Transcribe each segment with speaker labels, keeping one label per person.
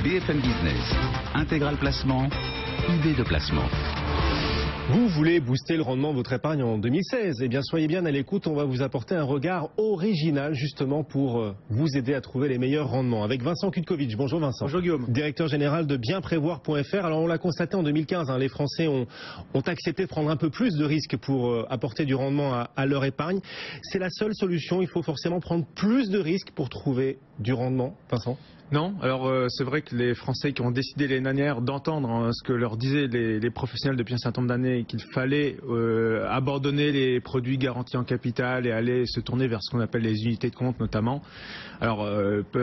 Speaker 1: BFM Business, Intégral Placement, idée de placement.
Speaker 2: Vous voulez booster le rendement de votre épargne en 2016 ? Eh bien, soyez bien à l'écoute, on va vous apporter un regard original justement pour vous aider à trouver les meilleurs rendements. Avec Vincent Kutkovic. Bonjour Vincent.
Speaker 3: Bonjour Guillaume.
Speaker 2: Directeur général de bienprévoir.fr. Alors on l'a constaté en 2015, les Français ont accepté de prendre un peu plus de risques pour apporter du rendement à leur épargne. C'est la seule solution, il faut forcément prendre plus de risques pour trouver du rendement, Vincent ?
Speaker 3: Non, alors c'est vrai que les Français qui ont décidé l'année dernière d'entendre ce que leur disaient les professionnels depuis un certain nombre d'années, qu'il fallait abandonner les produits garantis en capital et aller se tourner vers ce qu'on appelle les unités de compte notamment. Alors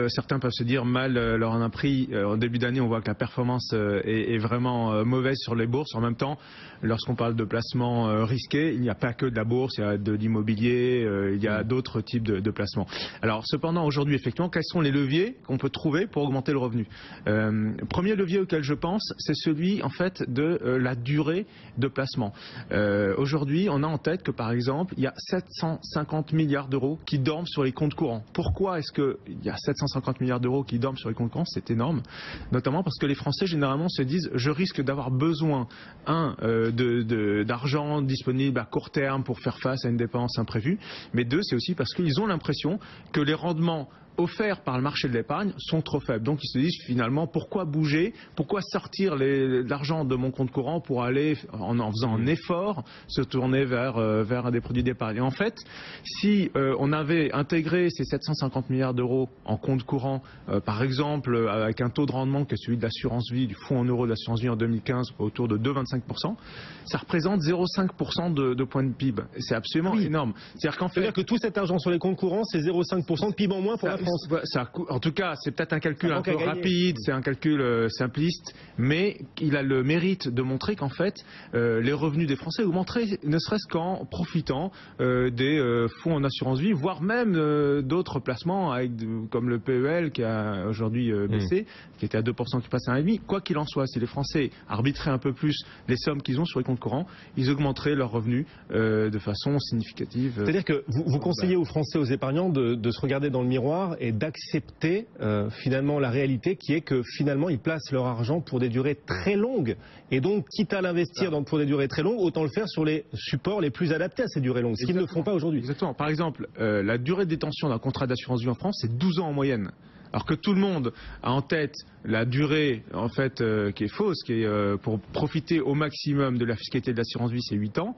Speaker 3: certains peuvent se dire mal leur en a pris. En début d'année, on voit que la performance est vraiment mauvaise sur les bourses. En même temps, lorsqu'on parle de placements risqués, il n'y a pas que de la bourse, il y a de l'immobilier, il y a d'autres types de placements. Alors cependant, aujourd'hui, effectivement, quels sont les leviers qu'on peut trouver pour augmenter le revenu? Premier levier auquel je pense, c'est celui en fait de la durée de placement. Aujourd'hui, on a en tête que par exemple, il y a 750 milliards d'euros qui dorment sur les comptes courants. Pourquoi est-ce qu'il y a 750 milliards d'euros qui dorment sur les comptes courants? C'est énorme, notamment parce que les Français généralement se disent je risque d'avoir besoin d'argent disponible à court terme pour faire face à une dépense imprévue, mais deux, c'est aussi parce qu'ils ont l'impression que les rendements offerts par le marché de l'épargne sont trop faibles. Donc ils se disent finalement pourquoi bouger, pourquoi sortir l'argent de mon compte courant pour aller en faisant un effort se tourner vers des produits d'épargne. Et en fait, si on avait intégré ces 750 milliards d'euros en compte courant, par exemple avec un taux de rendement que celui de l'assurance vie, du fonds en euros de l'assurance vie en 2015 autour de 2,25%, ça représente 0,5% de points de PIB. C'est absolument énorme.
Speaker 2: C'est-à-dire que tout cet argent sur les comptes courants, c'est 0,5% de PIB en moins pour la France.
Speaker 3: En tout cas, c'est peut-être un calcul un peu rapide, c'est un calcul simpliste, mais il a le mérite de montrer qu'en fait, les revenus des Français augmenteraient, ne serait-ce qu'en profitant des fonds en assurance vie, voire même d'autres placements, comme le PEL qui a aujourd'hui baissé, qui était à 2%, qui passe à 1,5%. Quoi qu'il en soit, si les Français arbitraient un peu plus les sommes qu'ils ont sur les comptes courants, ils augmenteraient leurs revenus de façon significative.
Speaker 2: C'est-à-dire que vous conseillez aux Français, aux épargnants de se regarder dans le miroir et d'accepter finalement la réalité qui est que finalement ils placent leur argent pour des durées très longues et donc quitte à l'investir pour des durées très longues, autant le faire sur les supports les plus adaptés à ces durées longues, ce qu'ils ne font pas aujourd'hui.
Speaker 3: Exactement. Par exemple, la durée de détention d'un contrat d'assurance vie en France, c'est 12 ans en moyenne. Alors que tout le monde a en tête la durée en fait qui est fausse, qui est pour profiter au maximum de la fiscalité de l'assurance vie, c'est 8 ans.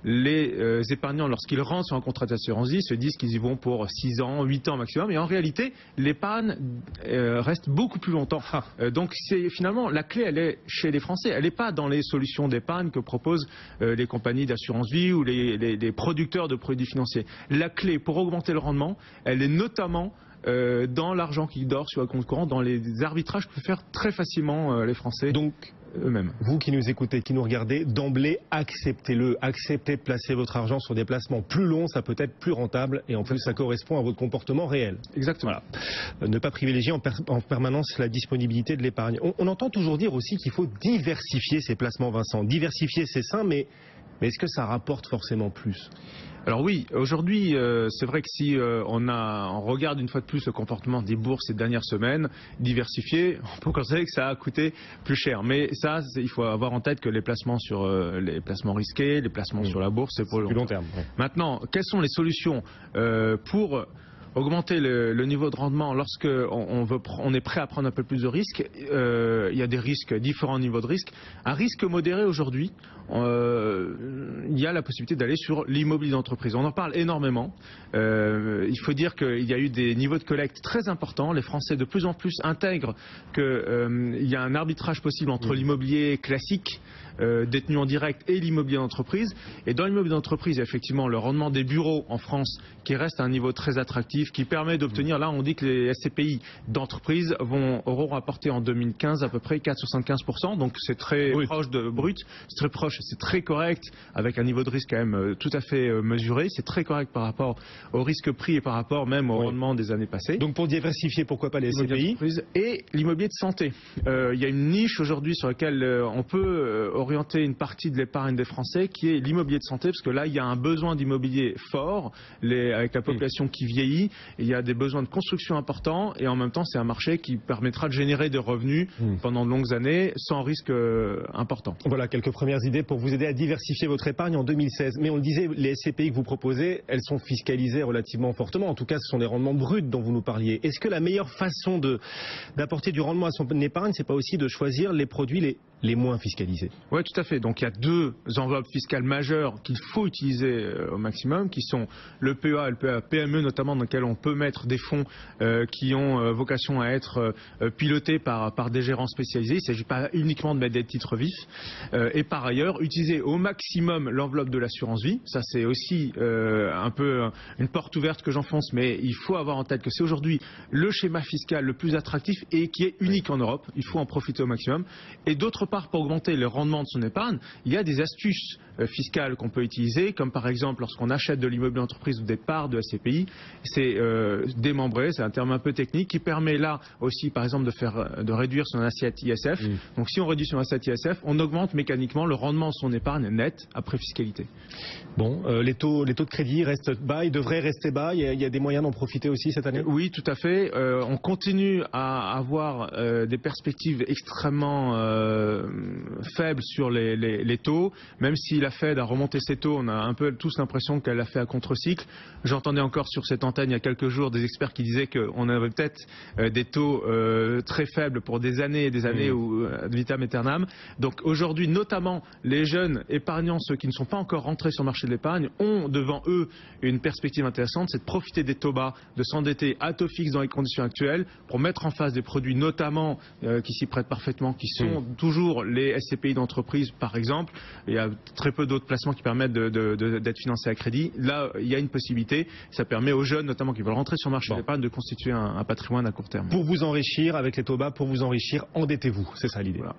Speaker 3: Les épargnants, lorsqu'ils rentrent sur un contrat d'assurance vie, se disent qu'ils y vont pour 6 ans, 8 ans maximum. Et en réalité, l'épargne reste beaucoup plus longtemps. Donc finalement, la clé, elle est chez les Français. Elle n'est pas dans les solutions d'épargne que proposent les compagnies d'assurance vie ou les producteurs de produits financiers. La clé pour augmenter le rendement, elle est notamment dans l'argent qui dort sur le compte courant, dans les arbitrages que peuvent faire très facilement les Français.
Speaker 2: Donc,
Speaker 3: eux-mêmes.
Speaker 2: Vous qui nous écoutez, qui nous regardez, d'emblée, acceptez-le. Acceptez de placer votre argent sur des placements plus longs, ça peut être plus rentable et en plus ça correspond à votre comportement réel.
Speaker 3: Exactement.
Speaker 2: Voilà. Ne pas privilégier en permanence la disponibilité de l'épargne. On entend toujours dire aussi qu'il faut diversifier ses placements, Vincent. Diversifier, c'est sain, mais est-ce que ça rapporte forcément plus ?
Speaker 3: Alors oui, aujourd'hui, c'est vrai que si on regarde une fois de plus le comportement des bourses ces dernières semaines, diversifier, on peut considérer que ça a coûté plus cher. Mais ça, il faut avoir en tête que les placements sur les placements risqués, les placements sur la bourse, c'est pour le long terme. Maintenant, quelles sont les solutions pour augmenter le niveau de rendement lorsque on est prêt à prendre un peu plus de risques? Il y a des risques, différents niveaux de risques. Un risque modéré aujourd'hui, il y a la possibilité d'aller sur l'immobilier d'entreprise. On en parle énormément. Il faut dire qu'il y a eu des niveaux de collecte très importants. Les Français de plus en plus intègrent qu'il y a un arbitrage possible entre l'immobilier classique détenu en direct et l'immobilier d'entreprise. Et dans l'immobilier d'entreprise, il y a effectivement le rendement des bureaux en France qui reste à un niveau très attractif, qui permet d'obtenir, là on dit que les SCPI d'entreprise auront rapporté en 2015 à peu près 4,75%, donc c'est très proche de brut, c'est très proche, c'est très correct, avec un niveau de risque quand même tout à fait mesuré, c'est très correct par rapport au risque pris et par rapport même au rendement des années passées.
Speaker 2: Donc pour diversifier, pourquoi pas les SCPI
Speaker 3: et l'immobilier de santé. Il y a une niche aujourd'hui sur laquelle on peut orienter une partie de l'épargne des Français qui est l'immobilier de santé, parce que là, il y a un besoin d'immobilier fort, avec la population qui vieillit, il y a des besoins de construction importants, et en même temps, c'est un marché qui permettra de générer des revenus pendant de longues années sans risque important.
Speaker 2: Voilà quelques premières idées pour vous aider à diversifier votre épargne en 2016. Mais on le disait, les SCPI que vous proposez, elles sont fiscalisées relativement fortement. En tout cas, ce sont des rendements bruts dont vous nous parliez. Est-ce que la meilleure façon d'apporter du rendement à son épargne, c'est pas aussi de choisir les produits les moins fiscalisés?
Speaker 3: Oui, tout à fait. Donc il y a deux enveloppes fiscales majeures qu'il faut utiliser au maximum, qui sont le PEA et le PME notamment, dans lesquels on peut mettre des fonds qui ont vocation à être pilotés par des gérants spécialisés. Il ne s'agit pas uniquement de mettre des titres vifs. Et par ailleurs, utiliser au maximum l'enveloppe de l'assurance vie. Ça, c'est aussi un peu une porte ouverte que j'enfonce, mais il faut avoir en tête que c'est aujourd'hui le schéma fiscal le plus attractif et qui est unique en Europe. Il faut en profiter au maximum. Et d'autre part, pour augmenter le rendement de son épargne, il y a des astuces fiscales qu'on peut utiliser, comme par exemple lorsqu'on achète de l'immobilier d'entreprise ou des parts de SCPI, c'est démembré, c'est un terme un peu technique, qui permet là aussi par exemple de réduire son assiette ISF. Donc si on réduit son assiette ISF, on augmente mécaniquement le rendement de son épargne net après fiscalité.
Speaker 2: Bon, les taux de crédit restent bas, ils devraient rester bas, il y a des moyens d'en profiter aussi cette année?
Speaker 3: Oui, tout à fait. On continue à avoir des perspectives extrêmement faible sur les taux, même si la Fed a remonté ses taux, on a un peu tous l'impression qu'elle l'a fait à contre-cycle. J'entendais encore sur cette antenne il y a quelques jours des experts qui disaient qu'on avait peut-être des taux très faibles pour des années et des années ou ad vitam aeternam. Donc aujourd'hui, notamment les jeunes épargnants, ceux qui ne sont pas encore rentrés sur le marché de l'épargne, ont devant eux une perspective intéressante, c'est de profiter des taux bas, de s'endetter à taux fixe dans les conditions actuelles pour mettre en face des produits notamment qui s'y prêtent parfaitement, qui sont toujours les SCPI d'entreprise par exemple. Il y a très peu d'autres placements qui permettent d'être financés à crédit. Là, il y a une possibilité. Ça permet aux jeunes, notamment qui veulent rentrer sur le marché de l'épargne, de constituer un patrimoine à court terme.
Speaker 2: Pour vous enrichir avec les taux bas, pour vous enrichir, endettez-vous. C'est ça l'idée. Voilà.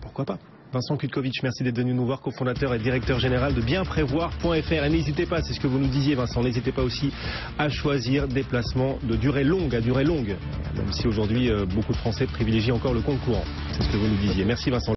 Speaker 2: Pourquoi pas? Vincent Kutkovitch, merci d'être venu nous voir, cofondateur et directeur général de bienprévoir.fr. Et n'hésitez pas, c'est ce que vous nous disiez Vincent, n'hésitez pas aussi à choisir des placements de durée longue à durée longue, même si aujourd'hui beaucoup de Français privilégient encore le compte courant. C'est ce que vous nous disiez. Merci Vincent.